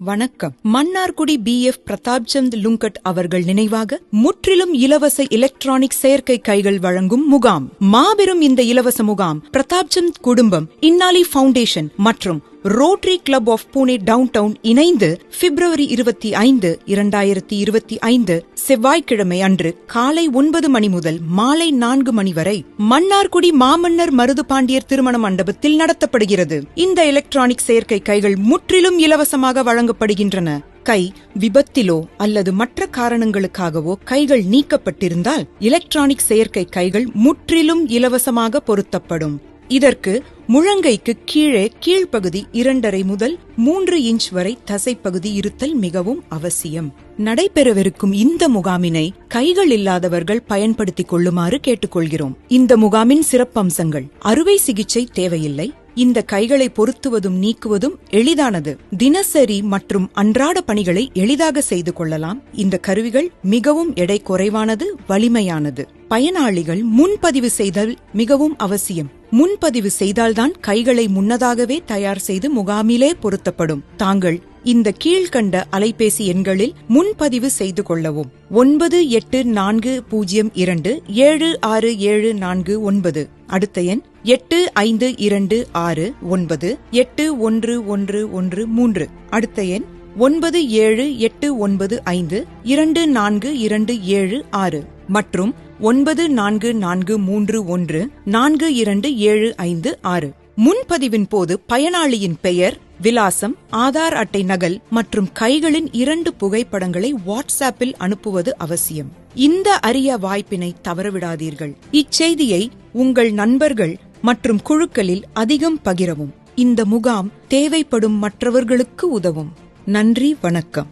வணக்கம். மன்னார்குடி BF பிரதாப்சந்த் லுங்கட் அவர்கள் நினைவாக முற்றிலும் இலவச எலக்ட்ரானிக் செயற்கை கைகள் வழங்கும் முகாம். மாபெரும் இந்த இலவச முகாம் பிரதாப்சந்த் குடும்பம், இன்னாலி ஃபவுண்டேஷன் மற்றும் Rotary Club of Pune Downtown இணைந்து February 25, 2025 செவ்வாய்க்கிழமை அன்று காலை 9 மணி முதல் மாலை 4 மணி வரை மன்னார்குடி மாமன்னர் மருது பாண்டியர் திருமண மண்டபத்தில் நடத்தப்படுகிறது. இந்த எலக்ட்ரானிக் செயற்கை கைகள் முற்றிலும் இலவசமாக வழங்கப்படுகின்றன. கை விபத்திலோ அல்லது மற்ற காரணங்களுக்காகவோ கைகள் நீக்கப்பட்டிருந்தால் எலக்ட்ரானிக் செயற்கை கைகள் முற்றிலும் இலவசமாக பொருத்தப்படும். இதற்கு முழங்கைக்கு கீழே கீழ்ப்பகுதி 2.5 முதல் 3 இன்ச் வரை தசைப்பகுதி இருத்தல் மிகவும் அவசியம். நடைபெறவிருக்கும் இந்த முகாமினை கைகள் இல்லாதவர்கள் பயன்படுத்திக் கொள்ளுமாறு கேட்டுக்கொள்கிறோம். இந்த முகாமின் சிறப்பம்சங்கள்: அறுவை சிகிச்சை தேவையில்லை. இந்த கைகளை பொருத்துவதும் நீக்குவதும் எளிதானது. தினசரி மற்றும் அன்றாட பணிகளை எளிதாக செய்து கொள்ளலாம். இந்த கருவிகள் மிகவும் எடை குறைவானது, வலிமையானது. பயனாளிகள் முன்பதிவு செய்தல் மிகவும் அவசியம். முன்பதிவு செய்தால்தான் கைகளை முன்னதாகவே தயார் செய்து முகாமிலே பொருத்தப்படும். தாங்கள் இந்த கீழ்கண்ட அலைபேசி எண்களில் முன்பதிவு செய்து கொள்ளவும்: 9842767449. அடுத்த எண் 8526981113. அடுத்த எண் 9789524276 மற்றும் 9443142756. முன்பதிவின் போது பயனாளியின் பெயர், விலாசம், ஆதார் அட்டை நகல் மற்றும் கைகளின் 2 புகைப்படங்களை வாட்ஸ்ஆப்பில் அனுப்புவது அவசியம். இந்த அரிய வாய்ப்பினை தவறவிடாதீர்கள். இச்செய்தியை உங்கள் நண்பர்கள் மற்றும் குழுக்களில் அதிகம் பகிரவும். இந்த முகாம் தேவைப்படும் மற்றவர்களுக்கு உதவும். நன்றி, வணக்கம்.